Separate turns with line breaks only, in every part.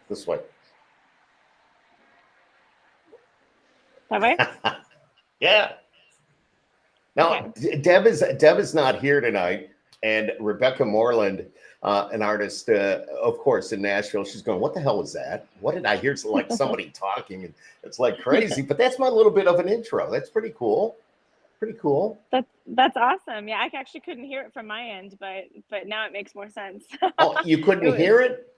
This way.
That way?
Yeah. Now,
Okay.
Deb is not here tonight, and Rebecca Moreland, an artist, of course, in Nashville. She's going, "What the hell is that? What did I hear?" It's like somebody talking, and it's like crazy. But that's my little bit of an intro. That's pretty cool. Pretty cool.
That's awesome. Yeah, I actually couldn't hear it from my end, but now it makes more sense.
Oh, you
It
couldn't
was
hear it?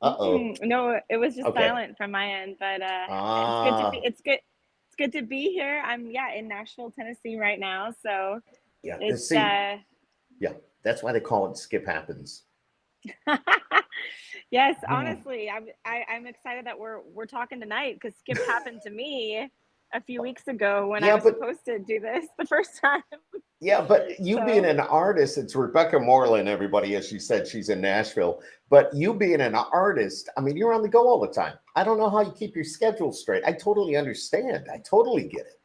Uh-oh.
no, it was just
Okay.
silent from my end, but it's good to be
Ah,
it's good to be here. I'm in Nashville, Tennessee right now, so
yeah.
it's
See, yeah, that's why they call it Skip Happens.
yes,
Hmm.
honestly, I'm excited that we're talking tonight because Skip happened to me a few weeks ago when I
Yeah,
was
but
supposed to do this the first time.
yeah, but you being
So
an artist, it's Rebecca Moreland, everybody, as she said, she's in Nashville. But you being an artist, I mean, you're on the go all the time. I don't know how you keep your schedule straight. I totally understand. I totally get it.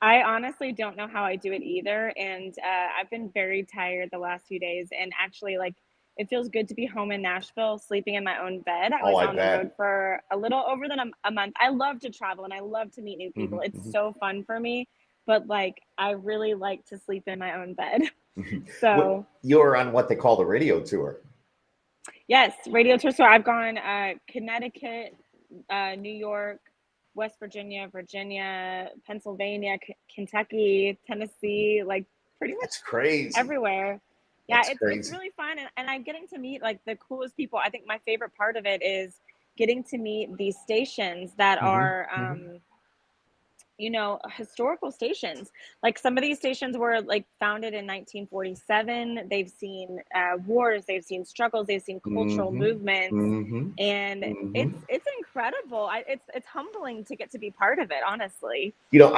I honestly don't know how I do it either. And I've been very tired the last few days. And actually, like, it feels good to be home in Nashville, sleeping in my own bed. I
Oh,
was
I
on the road
bet.
for a little over than a month. I love to travel and I love to meet new
Hmm.
people. It's
Hmm.
so fun for me. But like, I really like to sleep in my own bed.
What
So,
you're on what they call the radio tour.
yes, radio tour. So, I've gone Connecticut, New York, West Virginia, Pennsylvania, Kentucky, Tennessee, like pretty much
That's crazy.
everywhere. Yeah,
That's
it's
crazy.
really fun, and I'm getting to meet like the coolest people. I think my favorite part of it is getting to meet these stations that
Hmm.
are
Hmm.
historical stations. Like some of these stations were like founded in 1947. They've seen wars, they've seen struggles, they've seen cultural
Hmm.
movements,
Hmm.
and
Hmm.
it's incredible. It's humbling to get to be part of it, honestly.
You know,
So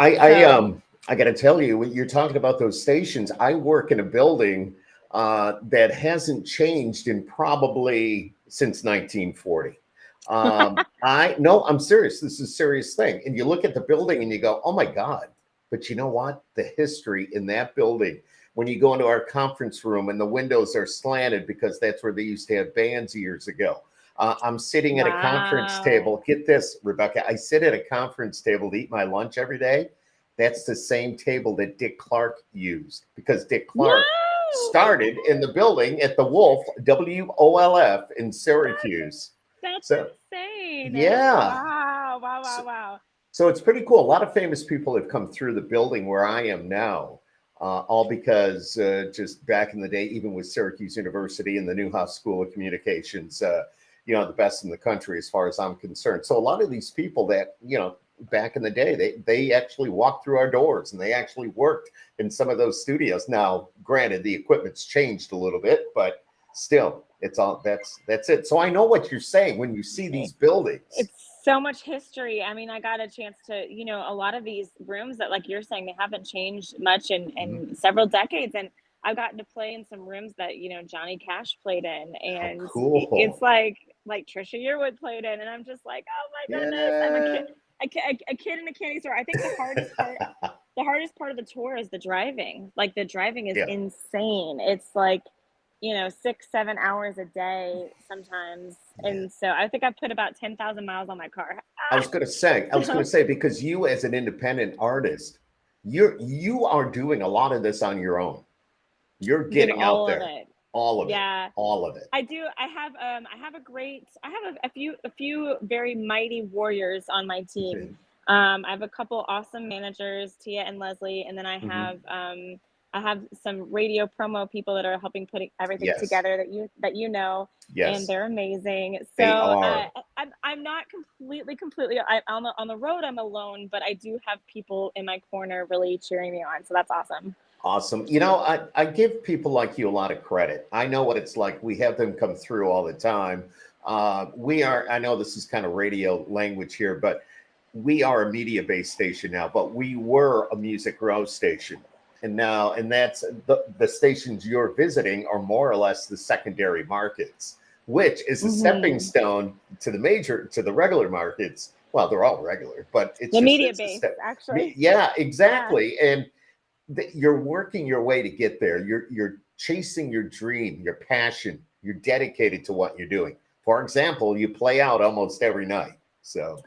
I got to tell you, when you're talking about those stations, I work in a building that hasn't changed in probably since 1940. I no, I'm serious. This is a serious thing. And you look at the building and you go, "Oh my God!" But you know what? The history in that building. When you go into our conference room and the windows are slanted because that's where they used to have bands years ago. I'm sitting at a conference
wow,
table. Get this, Rebecca. I sit at a conference table to eat my lunch every day. That's the same table that Dick Clark used because Dick Clark
no,
started in the building at the Wolf, WOLF in
that's
Syracuse.
that's
So,
insane.
yeah.
Wow, wow,
So,
wow, wow.
so it's pretty cool. A lot of famous people have come through the building where I am now, all because just back in the day, even with Syracuse University and the Newhouse School of Communications, the best in the country as far as I'm concerned. So a lot of these people that, back in the day, they actually walked through our doors and they actually worked in some of those studios. Now, granted, the equipment's changed a little bit, but still, it's all that's it. So I know what you're saying when you see these buildings.
It's so much history. I mean, I got a chance to, a lot of these rooms that, like you're saying, they haven't changed much
Mhm.
in several decades. And I've gotten to play in some rooms that, Johnny Cash played in.
How
And it's
cool.
like Trisha Yearwood played in. And I'm just like, oh my goodness, I'm
Yeah.
a kid in a candy store. I think the hardest part of the tour is the driving. Like the driving is
Yeah.
insane. It's like, 6, 7 hours a day sometimes.
Yeah.
And so I think I put about 10,000 miles on my car.
I was gonna
So,
say, because you as an independent artist, you are doing a lot of this on your own. You're
doing
getting out
all of
there.
it.
All of it.
Yeah.
All of it.
I do. I have a few very mighty warriors on my team. I have a couple awesome managers, Tia and Leslie, and then
Mhm.
I have some radio promo people that are helping putting everything
Yes.
together that and
Yes.
they're amazing. So
They are.
I'm not completely on the road. I'm alone, but I do have people in my corner really cheering me on. So that's awesome.
Awesome. I give people like you a lot of credit. I know what it's like. We have them come through all the time. I know this is kind of radio language here, but we are a media based station now, but we were a music row station. And that's the stations you're visiting are more or less the secondary markets, which is a stepping
Hmm.
stone to the regular markets. Well, they're all regular, but
The media
it's a
base,
step.
actually.
Yeah,
Yeah.
exactly. And you're working your way to get there. You're chasing your dream, your passion. You're dedicated to what you're doing. for example, you play out almost every night. So,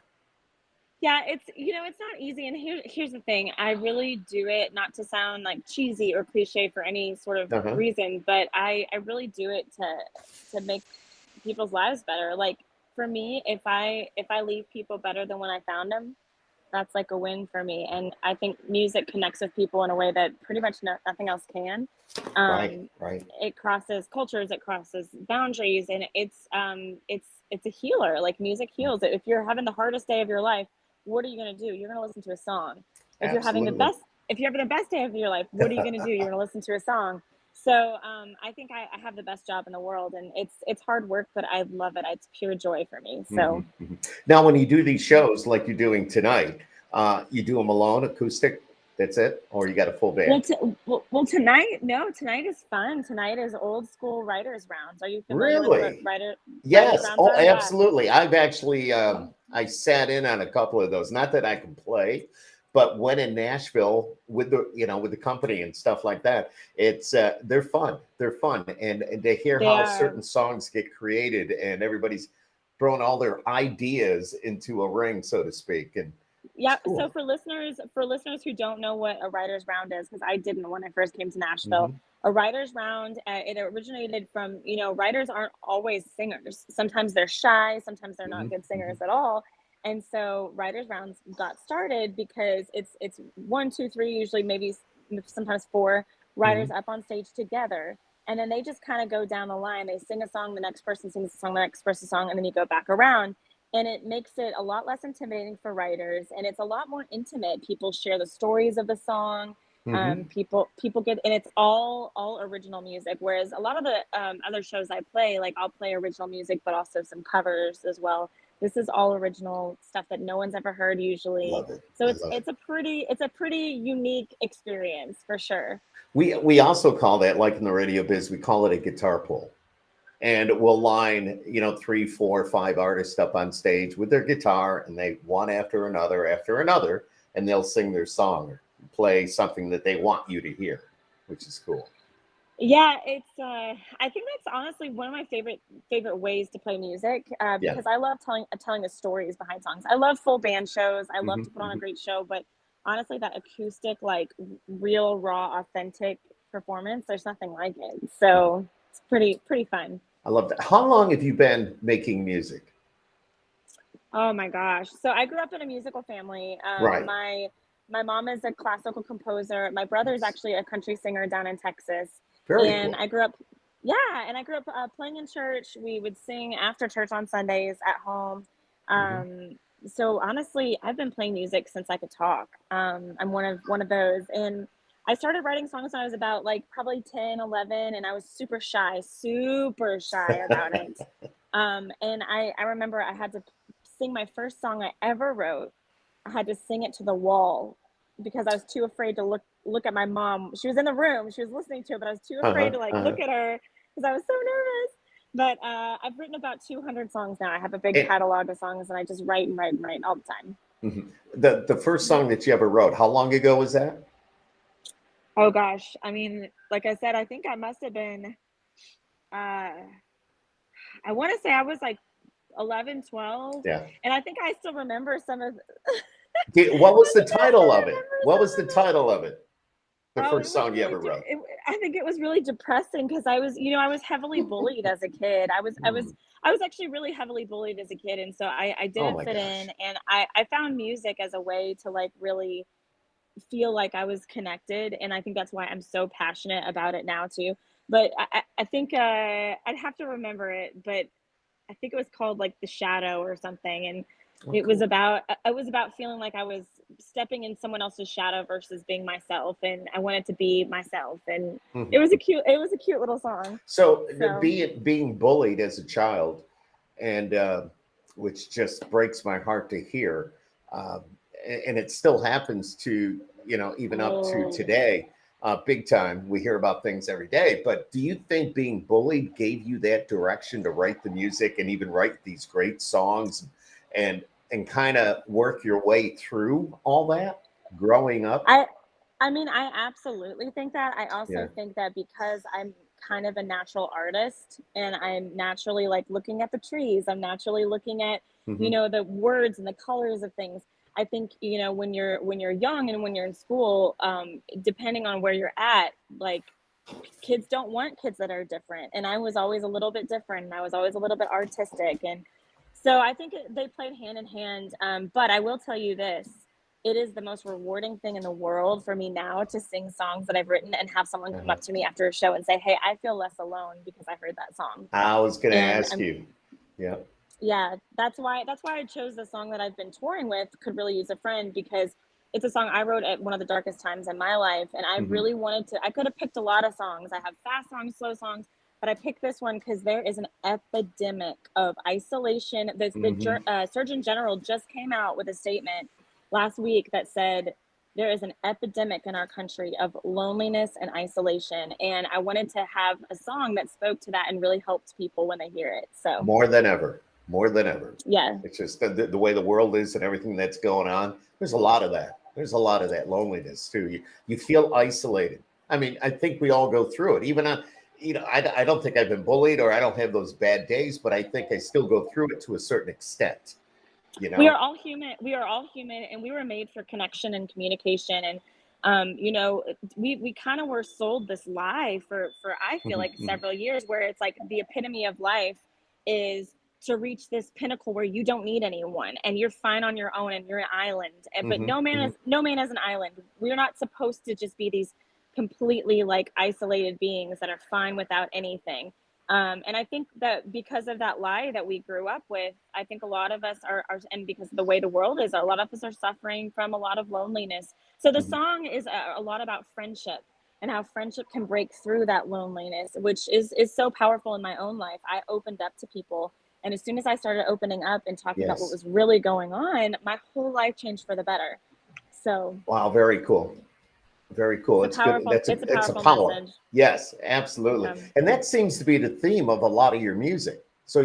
Yeah, it's not easy. And here's the thing. I really do it not to sound like cheesy or cliche for any sort of
uh-huh.
reason, but I really do it to make people's lives better. Like for me, if I leave people better than when I found them, that's like a win for me. And I think music connects with people in a way that pretty much nothing else can.
Right,
Um,
right.
it crosses cultures, it crosses boundaries, and it's a healer. Like music heals it. If you're having the hardest day of your life, what are you gonna do? You're gonna listen to a song. If you're having the
Absolutely.
best, if you're having the best day of your life, what are you gonna do? You're gonna listen to a song. So I think I have the best job in the world, and it's hard work, but I love it. It's pure joy for me.
Mhm,
So
mhm. Now, when you do these shows like you're doing tonight, you do them alone, acoustic. That's it, or you got a full
Well,
band?
tonight, no, tonight is fun. Tonight is old school writers rounds. Are you familiar with what
Really?
writers
Yes.
rounds
Oh,
are? Yeah.
absolutely. I've actually I sat in on a couple of those. Not that I can play, but when in Nashville with the with the company and stuff like that, it's they're fun. They're fun, and to hear
They
how
are.
certain songs get created and everybody's throwing all their ideas into a ring, so to speak, and it's
Yeah. So
cool.
for listeners who don't know what a writers round is, because I didn't when I first came to Nashville,
Hmm.
a writers round, it originated from, writers aren't always singers. Sometimes they're shy. Sometimes they're
Hmm.
not good
Hmm.
singers at all. And so writers rounds got started because it's one, two, three, usually maybe sometimes four writers
Hmm.
up on stage together. And then they just kind of go down the line. They sing a song, the next person sings a song, the next person song, and then you go back around, and it makes it a lot less intimidating for writers, and it's a lot more intimate. People share the stories of the song.
Hmm.
People get, and it's all original music, whereas a lot of the other shows I play, like I'll play original music but also some covers as well. This is all original stuff that no one's ever heard usually,
Love it.
so
I
it's
love it.
it's a pretty unique experience for sure.
We also call that, like in the radio biz, we call it a guitar pull. And we'll line, three, four, five artists up on stage with their guitar, and they one after another, and they'll sing their song or play something that they want you to hear, which is cool.
Yeah, I think that's honestly one of my favorite ways to play music,
Yeah.
because I love telling the stories behind songs. I love full band shows. I love
Hmm.
to put on a
Hmm.
great show, but honestly, that acoustic, like real, raw, authentic performance, there's nothing like it. So it's pretty fun.
I love that. How long have you been making music?
Oh my gosh! So I grew up in a musical family.
Right.
My mom is a classical composer. My brother is
Nice.
actually a country singer down in Texas,
Very
and
cool.
I grew up. Yeah, and I grew up playing in church. We would sing after church on Sundays at home.
Hmm.
So honestly, I've been playing music since I could talk. I'm one of those, and I started writing songs when I was about like probably 10, 11, and I was super shy about it. And I remember I had to sing my first song I ever wrote. I had to sing it to the wall because I was too afraid to look at my mom. She was in the room, she was listening to it, but I was too afraid
Uh-huh.
to like
Uh-huh.
look at her because I was so nervous. But I've written about 200 songs now. I have a big
And,
catalog of songs, and I just write and write and write all the time.
mhm. The first song that you ever wrote, how long ago was that?
Oh gosh, I mean, like I said, I think I must have been. Uh, I want to say I was like 11, 12,
Yeah.
and I think I still remember some of.
What was
I
the
think I still
title of it?
remember
What
some
was
of
the
it.
title of it? The
Oh,
first song you ever wrote?
I think it was really depressing because I was heavily bullied as a kid.
Hmm.
I was actually really heavily bullied as a kid, and so I
Oh
didn't
my
fit in,
gosh.
and I found music as a way to like really feel like I was connected, and I think that's why I'm so passionate about it now too. But I think I'd have to remember it, but I think it was called like The Shadow or something, and
Oh, cool.
it was about feeling like I was stepping in someone else's shadow versus being myself, and I wanted to be myself, and
Mhm.
it was a cute little song.
So
So
being bullied as a child, and which just breaks my heart to hear, um, and it still happens to even up to
oh,
today, big time. We hear about things every day. But do you think being bullied gave you that direction to write the music and even write these great songs, and kind of work your way through all that growing up?
I I mean, I absolutely think that. I
Yeah.
also think that because I'm kind of a natural artist, and I'm naturally like looking at the trees. I'm naturally looking at, you
Hmm.
know, the words and the colors of things. I think, you know, when you're young and when you're in school, depending on where you're at, like kids don't want kids that are different. And I was always a little bit different, and I was always a little bit artistic. And so I think they played hand in hand. But I will tell you this, it is the most rewarding thing in the world for me now to sing songs that I've written and have someone come
Uh-huh.
up to me after a show and say, "Hey, I feel less alone because I heard that song."
I was going to
And
ask you. Yeah.
yeah, that's why I chose the song that I've been touring with, Could Really Use a Friend, because it's a song I wrote at one of the darkest times in my life. And I
Hmm.
really wanted to, I could have picked a lot of songs. I have fast songs, slow songs, but I picked this one because there is an epidemic of isolation.
Hmm.
Surgeon General just came out with a statement last week that said there is an epidemic in our country of loneliness and isolation. And I wanted to have a song that spoke to that and really helped people when they hear it. So,
More than ever. More than ever.
yeah.
It's just the way the world is and everything that's going on. There's a lot of that. There's a lot of that loneliness too. You feel isolated. I mean, I think we all go through it. Even I don't think I've been bullied or I don't have those bad days, but I think I still go through it to a certain extent. You
We
know.
are all human. We are all human, and we were made for connection and communication. And you know, we kind of were sold this lie for I feel like
Hmm.
several years, where it's like the epitome of life is to reach this pinnacle where you don't need anyone and you're fine on your own and you're an island. But
Hmm. Hmm.
no man is an island. We're not supposed to just be these completely like isolated beings that are fine without anything. And I think that because of that lie that we grew up with, I think a lot of us and because of the way the world is, a lot of us are suffering from a lot of loneliness. So the
Hmm.
song is a lot about friendship and how friendship can break through that loneliness, which is so powerful in my own life. I opened up to people, and as soon as I started opening up and talking about what
Yes.
was really going on, my whole life changed for the better. So
Wow. Very cool. Very cool. It's good.
it's a
It's a
powerful
power.
message.
Yes, absolutely.
Um,
And that seems to be the theme of a lot of your music. So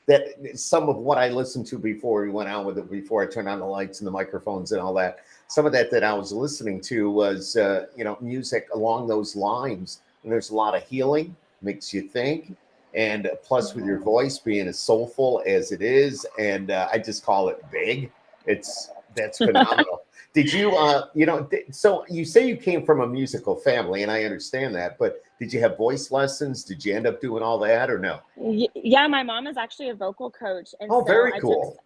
that some of what I listened to before we went out with it, before I turned on the lights and the microphones and all that, some of that I was listening to was, music along those lines. And there's a lot of healing, makes you think. And plus, with your
mhm.
voice being as soulful as it is, and I just call it big. That's phenomenal. Did you, so you say you came from a musical family, and I understand that, but did you have voice lessons? Did you end up doing all that or no?
Yeah, my mom is actually a vocal coach, and
Oh,
so
very cool.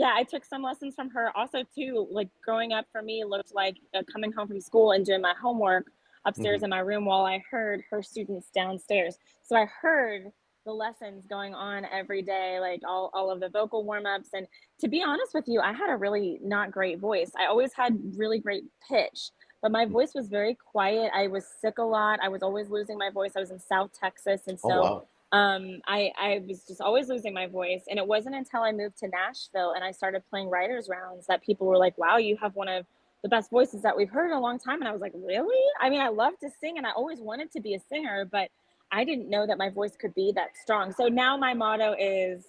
I took some lessons from her. Also, too, like growing up for me looked like coming home from school and doing my homework upstairs
Mhm.
in my room while I heard her students downstairs. So I heard the lessons going on every day, like all of the vocal warm ups. And to be honest with you, I had a really not great voice. I always had really great pitch, but my voice was very quiet. I was sick a lot. I was always losing my voice. I was in South Texas, and
Oh,
so
wow.
I was just always losing my voice. And it wasn't until I moved to Nashville and I started playing writers rounds that people were like, wow, you have one of the best voices that we've heard in a long time. And I was like, really? I mean, I love to sing and I always wanted to be a singer, but I didn't know that my voice could be that strong. So now my motto is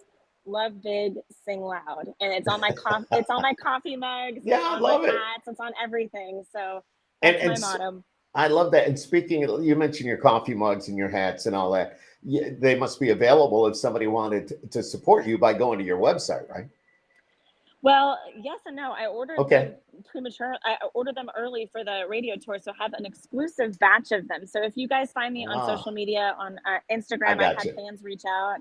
love big, sing loud. And it's on my coffee mugs,
Yeah,
it's
I
on my
love it.
hats, it's on everything. So
And
that's my motto.
I love that. And speaking, you mentioned your coffee mugs and your hats and all that. They must be available if somebody wanted to support you by going to your website, right?
Well, yes and no. I ordered
Okay.
them premature. I ordered them early for the radio tour, so I have an exclusive batch of them. So if you guys find me on social
Ah,
media, on
I
Instagram, I've
got
had
you.
fans reach out,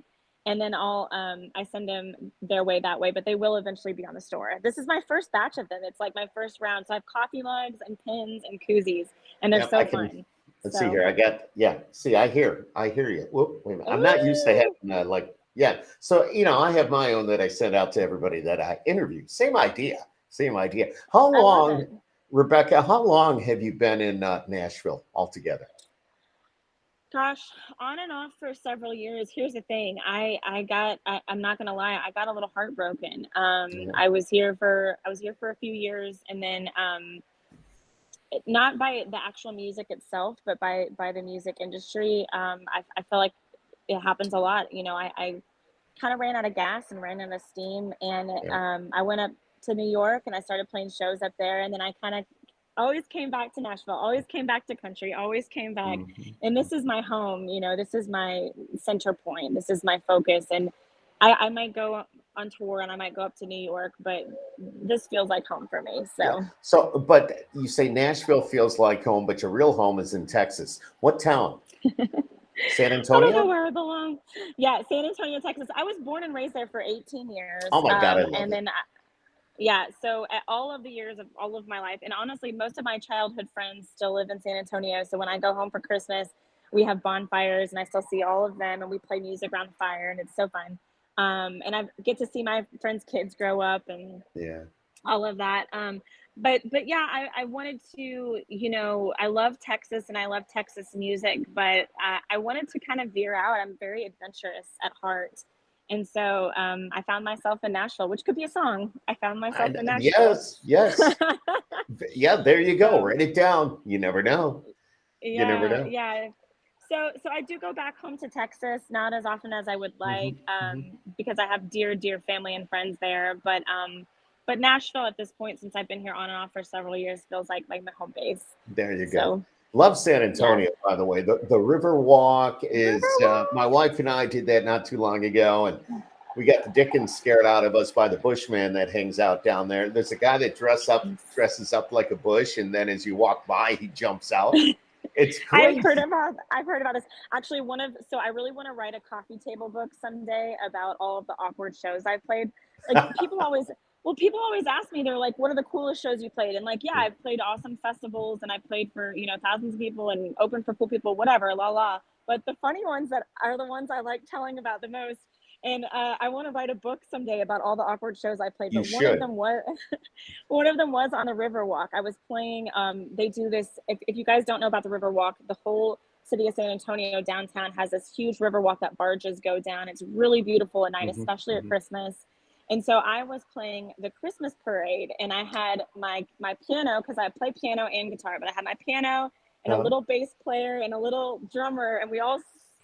and then I send them their way that way. But they will eventually be on the store. This is my first batch of them. It's like my first round. So I have coffee mugs and pins and koozies, and they're
Yeah, I
so
can.
fun.
Let's see
So,
here. Yeah. See, I hear you. Whoop, wait a minute. I'm not used to
ooh,
having yeah. So, I have my own that I send out to everybody that I interview. Same idea. Same idea. How
I love it.
long, Rebecca, how long have you been in Nashville altogether?
Gosh, on and off for several years. Here's the thing. I'm not gonna lie, I got a little heartbroken.
Mhm.
I was here for a few years, and then not by the actual music itself, but by the music industry. I feel like it happens a lot. You know, I kind of ran out of gas and ran out of steam, and
Yeah.
I went up to New York and I started playing shows up there, and then I kind of always came back to Nashville, always came back to country, always came back.
Mhm.
And this is my home, this is my center point. This is my focus. And I might go on tour and I might go up to New York, but this feels like home for me.
Yeah.
So
So, but you say Nashville feels like home, but your real home is in Texas. What town? San
I don't know
Antonio?
where I belong. Yeah, San Antonio, Texas. I was born and raised there for 18 years.
Oh my God, I love
And
it.
then yeah, so at all of the years of all of my life, and honestly, most of my childhood friends still live in San Antonio. So when I go home for Christmas, we have bonfires, and I still see all of them, and we play music around the fire, and it's so fun. And I get to see my friends' kids grow up, and
Yeah.
all of that. But yeah, I wanted to, I love Texas and I love Texas music, but I wanted to kind of veer out. I'm very adventurous at heart. And so I found myself in Nashville, which could be a song. I found myself in Nashville.
Yes, yes. Yeah, there you go.
So
Write it down. You never know. You never
yeah,
know.
yeah. So I do go back home to Texas, not as often as I would
Hmm.
like,
Hmm.
because I have dear, dear family and friends there. But Nashville at this point, since I've been here on and off for several years, feels like my home base.
There you go.
So
Love San
yeah,
Antonio, by the way. The River Walk is, my
Riverwalk.
wife and I did that not too long ago, and we got the dickens scared out of us by the Bushman that hangs out down there. There's a guy that dresses up like a bush, and then as you walk by, he jumps out. It's crazy.
I've heard about this. Actually, so I really want to write a coffee table book someday about all of the awkward shows I've played. Like people always ask me, they're like, what are the coolest shows you played? And like, yeah, I've played awesome festivals and I played for, thousands of people and opened for cool people, whatever, la la. But the funny ones that are the ones I like telling about the most. And I want to write a book someday about all the awkward shows I played.
You
But one of
should.
them was one of them was on the Riverwalk. I was playing. They do this. If you guys don't know about the Riverwalk, the whole city of San Antonio downtown has this huge Riverwalk that barges go down. It's really beautiful at night,
Hmm.
especially at
Hmm.
Christmas. And so I was playing the Christmas parade, and I had my piano because I play piano and guitar, but I had my piano and a little bass player and a little drummer, and we all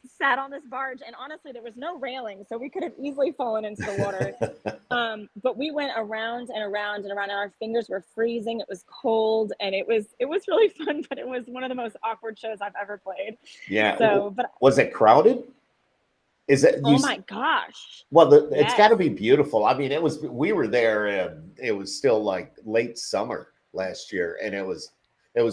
sat on this barge. And honestly, there was no railing, so we could have easily fallen into the water. But we went around and around and around, and our fingers were freezing. It was cold, and it was really fun, but it was one of the most awkward shows I've ever played.
Yeah.
So, but
Was it crowded? Is it you?
oh my gosh,
Well, it's got
yes,
to be beautiful. I mean, it was. We were there. It was still like late summer last year, and it was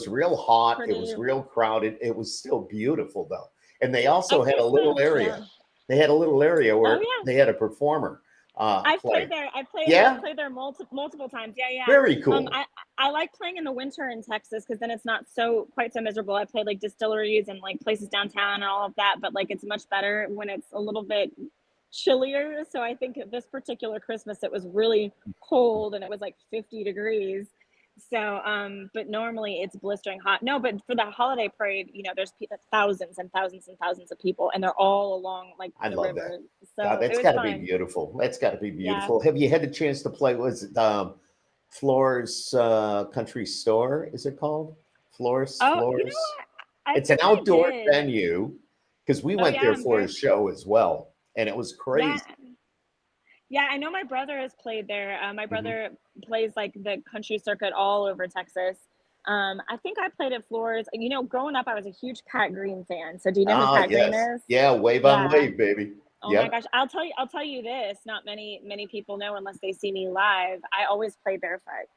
real hot. It was
pretty.
real crowded. It was still beautiful though, and they also
At
had a little
Christmas,
area.
yeah.
They had a little area
Oh
where
yeah,
they had a performer
I've
play.
played there. I've
Yeah,
played there multiple times. Yeah, yeah.
very
Um,
cool.
I I like playing in the winter in Texas because then it's not so quite so miserable. I played like distilleries and like places downtown and all of that, but like it's much better when it's a little bit chillier. So I think this particular Christmas it was really cold and it was like 50 degrees. So, but normally it's blistering hot. No, but for the holiday parade, there's thousands and thousands and thousands of people, and they're all along like
I
the
love that.
river.
God,
So it
that's
was
got to be
fun.
beautiful. That's got to be
Yeah.
beautiful. Have you had a chance to play? Was it Floor's Country Store? Is it called Floor's?
Oh,
Floor's.
what? I
It's an
think I
outdoor
did.
venue because we
Oh
went
yeah,
there
I'm
for a
very
show as well, and it was
yeah.
crazy.
Yeah, I know my brother has played there. My
Mhm.
brother plays like the country circuit all over Texas. I think I played at Floors. Growing up, I was a huge Pat Green fan. So do you know who
Ah,
Pat Green
yes,
is?
yeah, wave on
Yeah.
wave, baby.
Oh my
Yep.
gosh. I'll tell you this. Not many people know unless they see me live. I always play barefoot.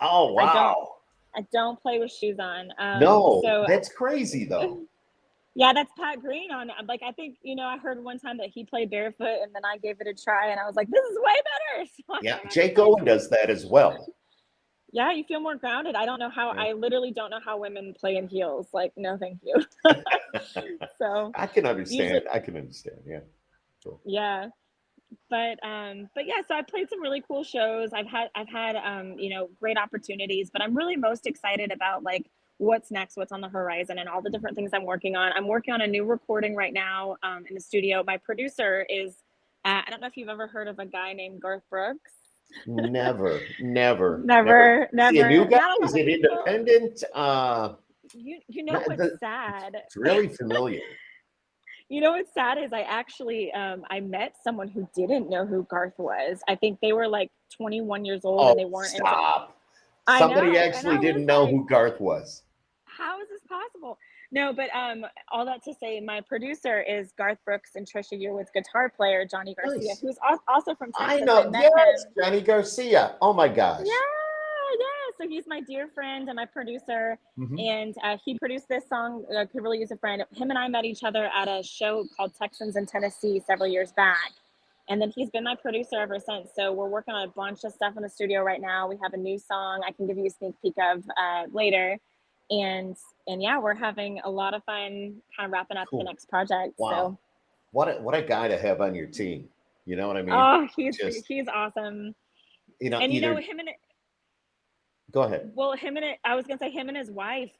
Oh
I don't
wow.
I don't play with shoes on.
No,
So
that's crazy though.
yeah, that's Pat Green on. Like I think I heard one time that he played barefoot, and then I gave it a try, and I was like, "This is way better." So I
Yeah,
went on to
Jake
play
Owen
some.
does that as well.
Yeah, you feel more grounded. I don't know how.
Yeah.
I literally don't know how women play in heels. Like, no, thank you. So
I can
usually,
understand. I can understand. Yeah. Cool.
yeah. But yeah. So I played some really cool shows. I've had great opportunities. But I'm really most excited about like what's next, what's on the horizon, and all the different things I'm working on. I'm working on a new recording right now in the studio. My producer is. I don't know if you've ever heard of a guy named Garth Brooks.
Never, never, never.
Never,
Is he a new
never.
guy?
Not a lot
Is
of
it
people.
independent?
What's
It's
sad?
really familiar.
What's sad is I met someone who didn't know who Garth was. I think they were like 21 years old
Oh,
and they weren't into
stop.
I
Somebody
know, and
actually
I was
didn't know
like,
who Garth was.
how is this possible? No, but all that to say, my producer is Garth Brooks and Trisha Yearwood's guitar player, Johnny Garcia,
Nice.
who's also from
I
Texas. I
know.
met
Yes,
him.
Johnny Garcia. Oh my
Yeah,
gosh.
yeah. So he's my dear friend and my producer,
Hmm.
and he produced this song. Could really use a friend. Him and I met each other at a show called Texans in Tennessee several years back, and then he's been my producer ever since. So we're working on a bunch of stuff in the studio right now. We have a new song I can give you a sneak peek of later, and and yeah, we're having a lot of fun, kind of wrapping up the
Cool.
next project.
Wow.
So
What a guy to have on your team. You know what I mean?
oh,
Just,
he's awesome,
you know,
and
either
him and
go ahead.
well, I was gonna say him and his wife,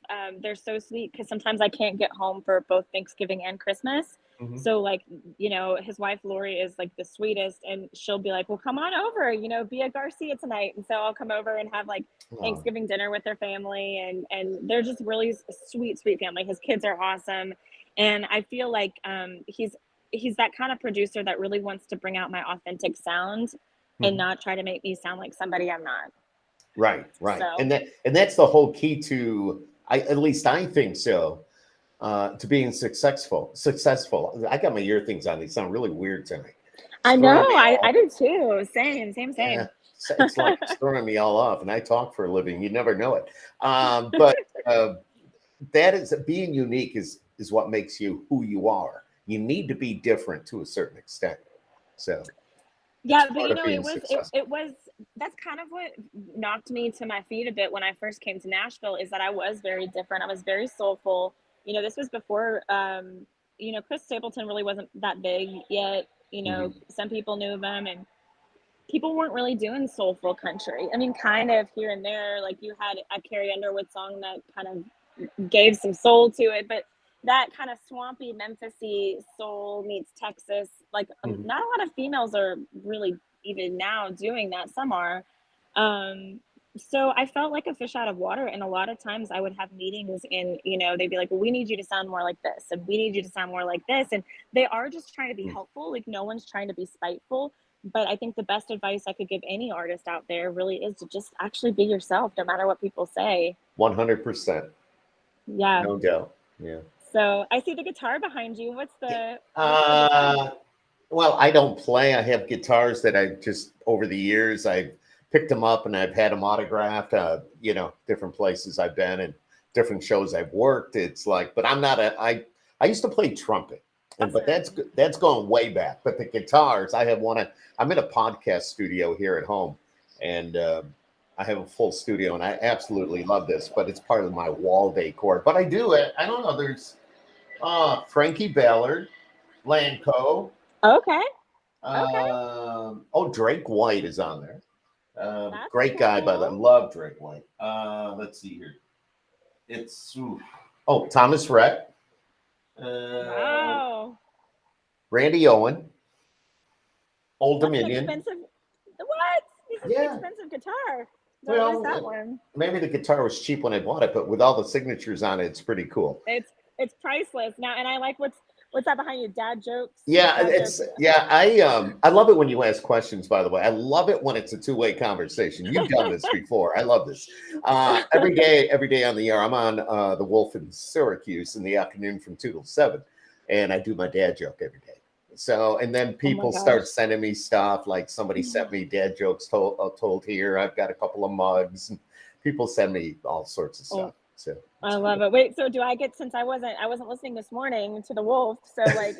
they're so sweet because sometimes I can't get home for both Thanksgiving and Christmas.
Hmm.
So like, his wife Lori is like the sweetest, and she'll be like, "Well, come on over, be a Garcia tonight." And so I'll come over and have like
Oh,
Thanksgiving dinner with their family, and they're just really sweet, sweet family. His kids are awesome, and I feel like he's that kind of producer that really wants to bring out my authentic sound and
mhm.
not try to make me sound like somebody I'm not.
Right, right.
So
And that's the whole key to, at least I think so, to being successful. Successful. I got my ear things on. They sound really weird tonight. It's
I know,
throwing me
I
all.
do too. Same, same,
Yeah,
same.
it's like it's throwing me all off. And I talk for a living. You never know it. But that is, being unique is what makes you who you are. You need to be different to a certain extent. So it's
Yeah, but
part of being
it was
successful.
it was that's kind of what knocked me to my feet a bit when I first came to Nashville, is that I was very different. I was very soulful. This was before Chris Stapleton really wasn't that big yet.
Mhm.
Some people knew of him, and people weren't really doing soulful country. I mean, kind of here and there, like you had a Carrie Underwood song that kind of gave some soul to it, but that kind of swampy Memphisy soul meets Texas, like
Mhm.
not a lot of females are really even now doing that. Some are. So I felt like a fish out of water, and a lot of times I would have meetings, and they'd be like, well, we need you to sound more like this, and we need you to sound more like this, and they are just trying to be
Mhm.
helpful. Like no one's trying to be spiteful, but I think the best advice I could give any artist out there really is to just actually be yourself, no matter what people say.
100%.
Yeah.
No doubt. Yeah.
So I see the guitar behind you. What's the guitar
Uh,
name?
well, I don't play. I have guitars that I just, over the years, I've picked them up and I've had them autographed. Different places I've been and different shows I've worked. It's like, but I'm not a. I used to play trumpet, but
Awesome.
that's going way back. But the guitars, I have one. I'm in a podcast studio here at home, and I have a full studio, and I absolutely love this. But it's part of my wall decor. But I do it. I don't know. There's Frankie Ballard, Lanco.
Okay. Okay.
Drake White is on there.
That's
Great guy, by the
cool.
love Drake White. Let's see here. It's Thomas Rhett, uh,
Wow.
Randy Owen, Old
That's an
Dominion.
expensive. What? This is an
Yeah,
expensive guitar. Don't miss
well,
that one.
maybe the guitar was cheap when I bought it, but with all the signatures on it, it's pretty cool.
It's priceless now, and I like what's that behind you? Dad jokes.
Yeah,
Dad jokes.
I love it when you ask questions, by the way. I love it when it's a two-way conversation. You've done this before. I love this. Every day on the air, I'm on the Wolf in Syracuse in the afternoon from 2 till 7, and I do my dad joke every day. So, and then
Oh my
people
gosh.
start sending me stuff, like somebody sent me dad jokes told here. I've got a couple of mugs, and people send me all sorts of
Oh,
stuff. So
I
it's
love
cool.
it. Wait, so do I get, since I wasn't listening this morning to the Wolf, so like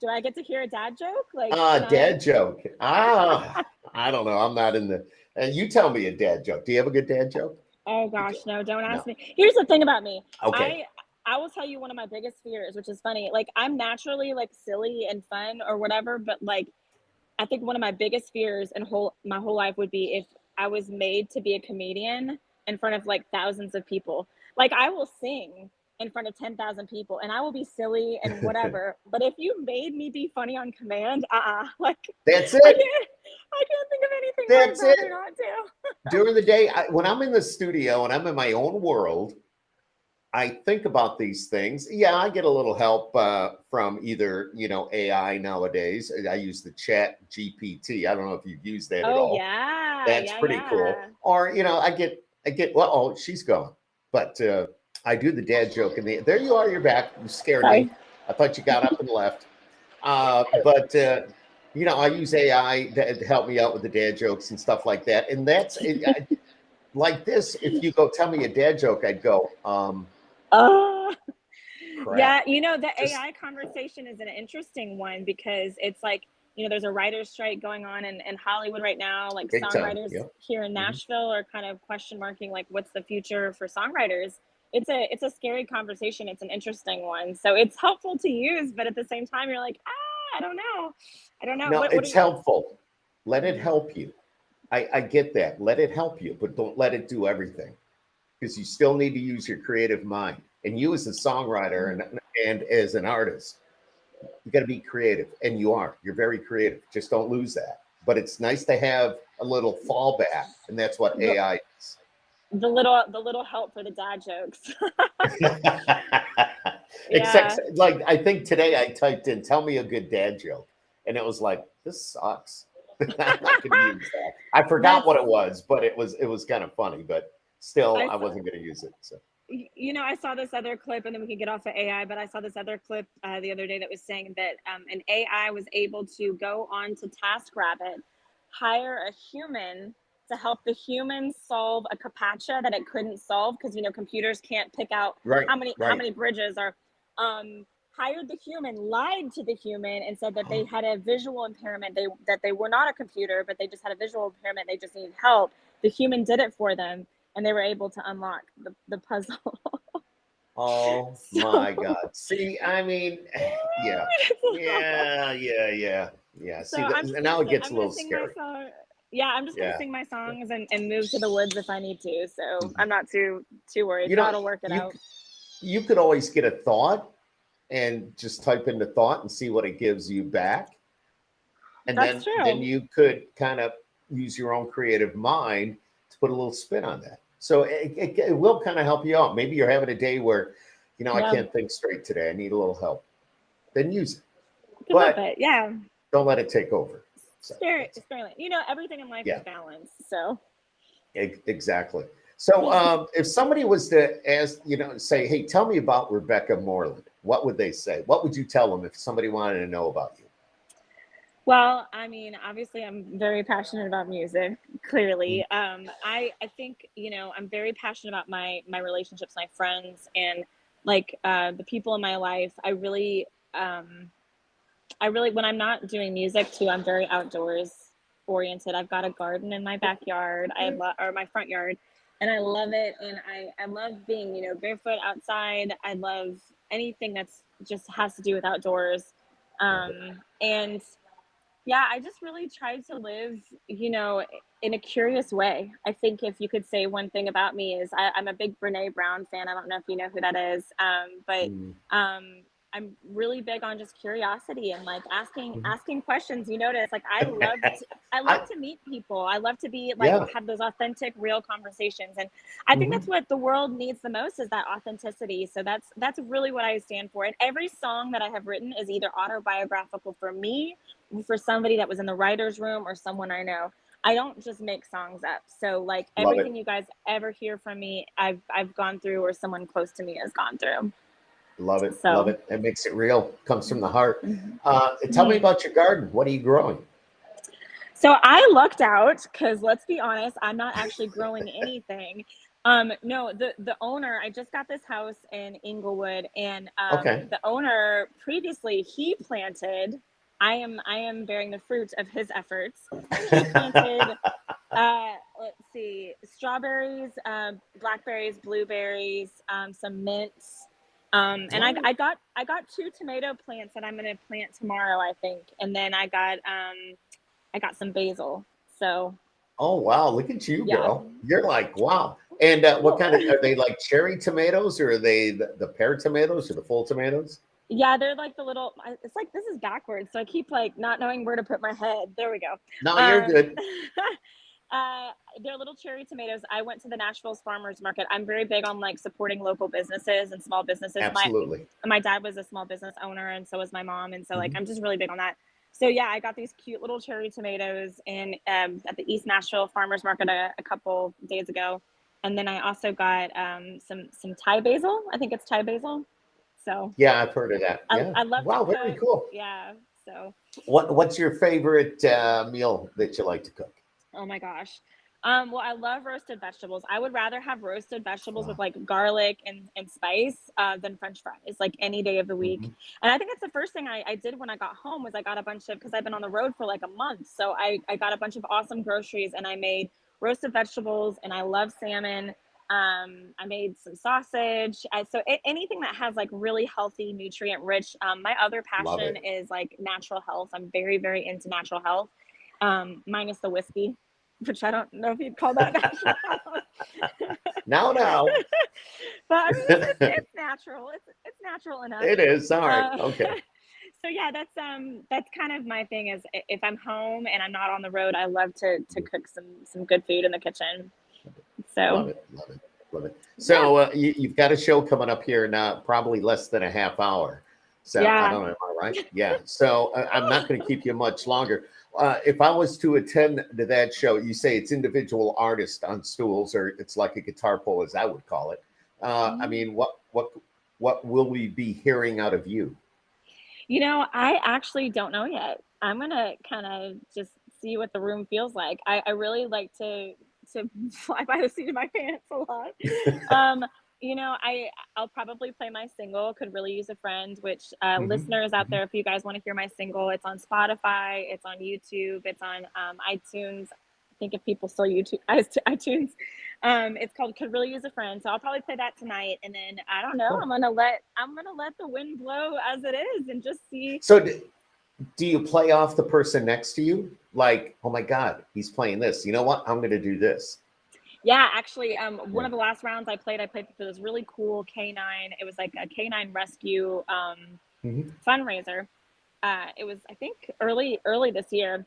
do I get to hear a dad joke? Like can I
Dad joke. I don't know. I'm not in the. You tell me a dad joke. Do you have a good dad joke?
Oh
You
gosh,
do.
no, don't
No.
ask me. Here's the thing about me.
Okay.
I will tell you one of my biggest fears, which is funny. Like I'm naturally like silly and fun or whatever, but like I think one of my biggest fears in my whole life would be if I was made to be a comedian in front of like thousands of people. Like I will sing in front of 10,000 people and I will be silly and whatever. But if you made me be funny on command, like
That's
I
it.
can't I can't think of anything where I'd
That's
rather
it.
not do.
During the day, when I'm in the studio and I'm in my own world, I think about these things. Yeah, I get a little help from either AI nowadays. I use the Chat GPT. I don't know if you've used that at
Oh
all.
yeah,
That's
yeah,
pretty cool.
yeah.
Or I get I get, well, oh, she's gone. But I do the dad joke. And there you are, you're back. You scared me.
Sorry.
I thought you got up and left. But I use AI to help me out with the dad jokes and stuff like that. And that's like this. If you go tell me a dad joke, I'd go,
Oh,
crap.
yeah. The
Just
AI conversation is an interesting one because it's like, there's a writer's strike going on in Hollywood right now. Like
big time.
songwriters
Yeah.
here in
Mhm.
Nashville are kind of question marking like what's the future for songwriters. It's a scary conversation. It's an interesting one. So it's helpful to use, but at the same time, you're like, I don't know. I don't know.
No,
What are
it's
you?
helpful. Let it
Mhm.
help you. I get that. Let it help you, but don't let it do everything because you still need to use your creative mind. And you as a songwriter and as an artist, you got to be creative. And you are. You're very creative. Just don't lose that. But it's nice to have a little fallback. And that's what
The,
AI is.
the little help for the dad jokes.
Except,
Yeah.
like, I think today I typed in, tell me a good dad joke. And it was like, this sucks. I'm not going to use that. I forgot
That's
what it was, but it was kind of funny, but still,
I
I
saw.
wasn't going to use it. So,
I saw this other clip, and then we can get off of AI. But I saw this other clip the other day that was saying that an AI was able to go on to TaskRabbit, hire a human to help the human solve a CAPTCHA that it couldn't solve because computers can't pick out
right,
how many
right.
bridges are. Hired the human, lied to the human, and said that they had a visual impairment. They were not a computer, but they just had a visual impairment. They just needed help. The human did it for them and they were able to unlock the puzzle.
Oh
So
my God. See, I mean, yeah, yeah.
so
See,
I'm just gonna
now it
say
gets
I'm
a
gonna
little
sing my
scary.
song. Yeah, I'm just gonna
Yeah.
sing my
Yeah.
songs and move to the woods if I need to. So
Mhm.
I'm not too worried.
You know,
God will work it
you
out.
you could always get a thought and just type in the thought and see what it gives you back. And
That's
then
true.
you could kind of use your own creative mind to put a little spin on that. So it will kind of help you out. Maybe you're having a day where, I
Yeah,
can't think straight today. I need a little help. Then use it,
can help
but
it. Yeah,
don't let it take over. So that's
sparingly. Everything in life is
yeah,
balance. So
exactly. So if somebody was to ask, say, hey, tell me about Rebecca Moreland, what would they say? What would you tell them if somebody wanted to know about you?
well, I mean, obviously, I'm very passionate about music.
Mhm.
Clearly, I think I'm very passionate about my relationships, my friends, and like the people in my life. I really, when I'm not doing music too, I'm very outdoors oriented. I've got a garden in my backyard. Or my front yard, and I love it. And I love being barefoot outside. I love anything that's just has to do with outdoors.
Love it.
And yeah, I just really tried to live, in a curious way. I think if you could say one thing about me is I'm a big Brene Brown fan. I don't know if you know who that is, but
Mm.
um, I'm really big on just curiosity and like asking
Mhm.
asking questions. You notice, like I love
I
to meet people. I love to be like
yeah.
have those authentic, real conversations, and I think that's
Mhm.
what the world needs the most is that authenticity. So that's really what I stand for. And every song that I have written is either autobiographical for me for somebody that was in the writer's room or someone I know. I don't just make songs up. So like
Love
everything
it.
you guys ever hear from me, I've gone through or someone close to me has gone through.
Love it. Love
So
it. It makes it real. Comes from the heart.
mhm.
Tell me
Mhm.
about your garden. What are you growing?
So I lucked out because let's be honest, I'm not actually growing anything. No, the owner, I just got this house in Inglewood, and
Okay.
the owner previously he planted. I am bearing the fruit of his efforts. He planted let's see, strawberries, blackberries, blueberries, some mints. And I,
Oh,
I got I got two tomato plants that I'm gonna plant tomorrow, I think. And then I got some basil. So
oh, wow. Look at you,
yeah.
girl. You're like, wow. And what
Well,
kind of are they like cherry tomatoes or are they the pear tomatoes or the full tomatoes?
yeah, they're like the little. It's like this is backwards, so I keep like not knowing where to put my head. There we go.
No, you're
Um,
good.
uh, they're little cherry tomatoes. I went to the Nashville's farmers market. I'm very big on like supporting local businesses and small businesses.
Absolutely.
My dad was a small business owner, and so was my mom, and so like
Mhm.
I'm just really big on that. So yeah, I got these cute little cherry tomatoes in at the East Nashville farmers market a couple days ago, And then I also got some Thai basil. I think it's Thai basil. So
Yeah, I've heard of that. Yeah.
I love to
Wow, very
cook.
cool.
Yeah. So
What's your favorite meal that you like to cook?
oh my gosh. Well, I love roasted vegetables. I would rather have roasted vegetables with
Wow.
like garlic and spice than French fries, like any day of the week.
Mhm.
And I think that's the first thing I did when I got home was I got a bunch of because I've been on the road for like a month. So I got a bunch of awesome groceries and I made roasted vegetables and I love salmon. I made some sausage. Anything that has like really healthy, nutrient rich. My other
Love
passion
it.
is like natural health. I'm very, very into natural health, minus the whiskey, which I don't know if you'd call that natural health.
Now.
But I mean, it's natural. It's natural enough.
It is. All right.
Uh,
Okay.
so yeah, that's kind of my thing. Is if I'm home and I'm not on the road, I love to cook some good food in the kitchen. So
Love it. Love it. Love it.
yeah,
So you've got a show coming up here now, probably less than a half hour. So I
yeah.
don't know. Am I right? Yeah. So I'm not going to keep you much longer. If I was to attend to that show, you say it's individual artists on stools, or it's like a guitar pull, as I would call it. I
Mm.
mean, what will we be hearing out of you?
I actually don't know yet. I'm gonna kind of just see what the room feels like. I really like to fly by the seat of my pants a lot. Um, I'll probably play my single, Could Really Use a Friend, which
Mhm,
listeners out
mhm.
there, if you guys want to hear my single, it's on Spotify, it's on YouTube, it's on iTunes. I think if people still YouTube iTunes, it's called Could Really Use a Friend. So I'll probably play that tonight, and then I don't know.
Cool.
I'm gonna let the wind blow as it is, and just see.
So do you play off the person next to you? Like, oh my God, he's playing this. You know what? I'm going to do this.
Yeah, actually, one
Yeah.
of the last rounds I played for this really cool canine. It was like a canine rescue
Mhm.
fundraiser. It was, I think, early this year,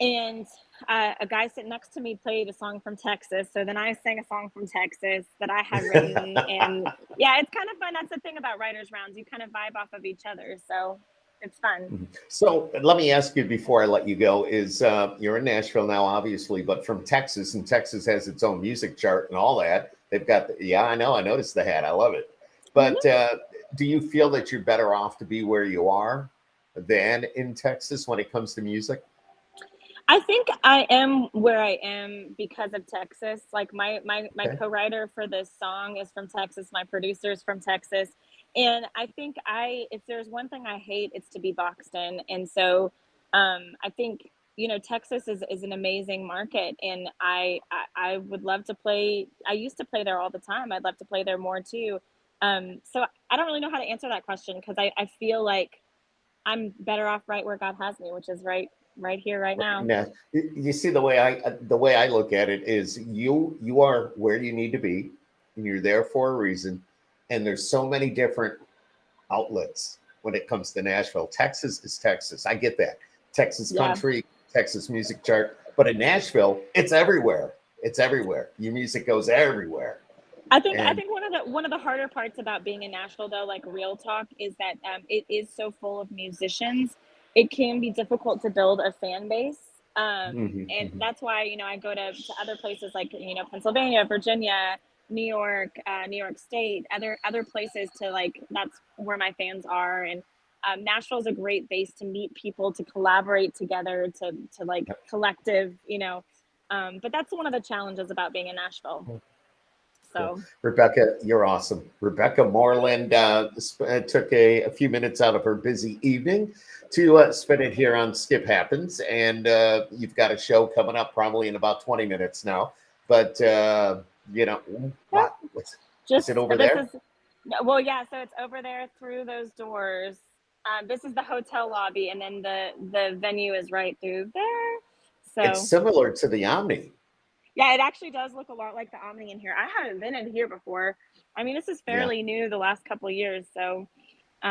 and a guy sitting next to me played a song from Texas. So then I sang a song from Texas that I had written, and yeah, it's kind of fun. That's the thing about writers' rounds; you kind of vibe off of each other, so it's fun.
So let me ask you before I let you go: Is you're in Nashville now, obviously, but from Texas, and Texas has its own music chart and all that. They've got, yeah, I know, I noticed the hat, I love it. But
Mhm.
do you feel that you're better off to be where you are than in Texas when it comes to music?
I think I am where I am because of Texas. Like my
Okay.
co-writer for this song is from Texas. My producer is from Texas. And I think if there's one thing I hate, it's to be boxed in. And so I think, Texas is an amazing market and I would love to play. I used to play there all the time. I'd love to play there more too. So I don't really know how to answer that question because I feel like I'm better off right where God has me, which is right here, right now.
Now, you see the way I look at it is you are where you need to be, and you're there for a reason. And there's so many different outlets when it comes to Nashville. Texas is Texas. I get that. Texas
Yeah.
country, Texas music chart, but in Nashville, it's everywhere. It's everywhere. Your music goes everywhere. And
I think one of the harder parts about being in Nashville, though, like real talk, is that it is so full of musicians. It can be difficult to build a fan base,
mhm,
and
mhm.
that's why I go to other places like Pennsylvania, Virginia, New York State, other places to like. That's where my fans are, and Nashville is a great base to meet people, to collaborate together, to like collective, But that's one of the challenges about being in Nashville.
Cool.
So.
Rebecca, you're awesome. Rebecca Moreland took a few minutes out of her busy evening to spend it here on Skip Happens. And you've got a show coming up probably in about 20 minutes now. But,
Yeah,
what? Is it
just
over
this
there?
is no, well, yeah. So it's over there through those doors. This is the hotel lobby, and then the venue is right through there.
It's
So
similar to the Omni.
yeah, it actually does look a lot like the Omni in here. I haven't been in here before. I mean, this is
Yeah.
fairly new the last couple of years. So,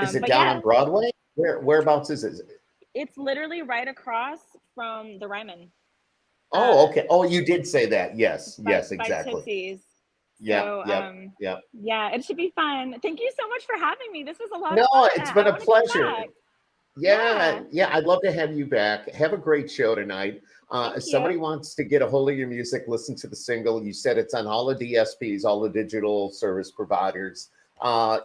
Is it
but
down
yeah,
on Broadway? Whereabouts is it?
it's literally right across from the Ryman.
Oh,
Uh,
okay. Oh, you did say that. Yes,
by
yes,
by
exactly.
Tootsie's.
Yep,
So
yep, yep.
yeah, it should be fun. Thank you so much for having me. This was a lot
No,
of fun.
it's been
I
a
want to come
pleasure.
back.
Yeah,
Yeah.
yeah, I'd love to have you back. Have a great show tonight. If
Thank you.
somebody wants to get a hold of your music, listen to the single. You said it's on all the DSPs, all the digital service providers.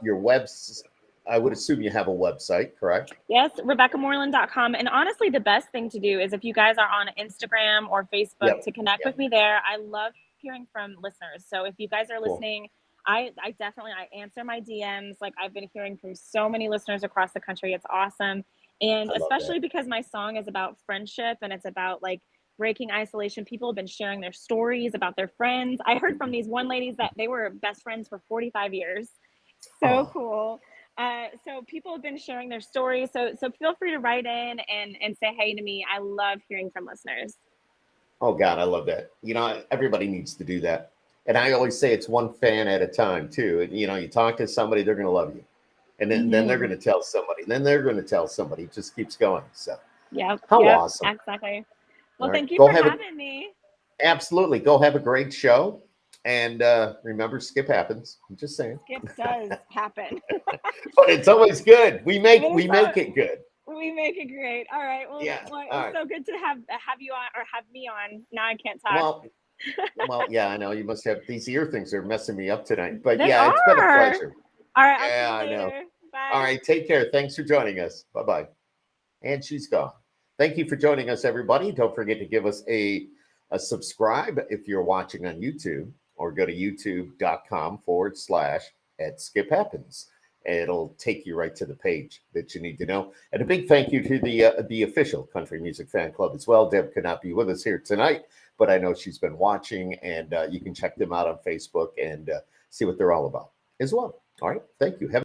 Your webs, I would assume you have a website, correct?
Yes, RebeccaMoreland.com. And honestly, the best thing to do is if you guys are on Instagram or Facebook
Yep.
to connect with
Yep.
me there. I love hearing from listeners. So if you guys are
Cool.
listening, I definitely I answer my DMs. Like I've been hearing from so many listeners across the country. It's awesome. And
I love that.
especially because my song is about friendship and it's about like breaking isolation. People have been sharing their stories about their friends. I heard from these one ladies that they were best friends for 45 years. So
Oh,
cool. So people have been sharing their stories. So feel free to write in and say hey to me. I love hearing from listeners.
oh God, I love that. Everybody needs to do that. And I always say it's one fan at a time too. And you talk to somebody, they're going to love you. And then they're
Mm-hmm.
going to tell somebody. Then they're going to tell somebody. It just keeps going. So
Yep,
how
yep,
awesome.
exactly.
All
Well,
right.
thank you
Go
for
have a
having me.
Absolutely. Go have a great show. And remember, skip happens. I'm just saying.
Skip does happen.
But it's always good. We make
It is
we make it good.
we make it great. All right.
Yeah.
Well, it
All
was
right.
so good to have you on or have me on. Now I can't talk.
Well, yeah, I know you must have these ear things are messing me up tonight. But
They
yeah, it's been a
are.
pleasure.
All right. I'll see
Yeah,
you
I know.
later.
All
Bye.
right. Take care. Thanks for joining us. Bye-bye. And she's gone. Thank you for joining us, everybody. Don't forget to give us a subscribe if you're watching on YouTube, or go to youtube.com/ at Skip Happens. It'll take you right to the page that you need to know. And a big thank you to the official Country Music Fan Club as well. Deb could not be with us here tonight, but I know she's been watching, and you can check them out on Facebook and see what they're all about as well. All right. Thank you. Have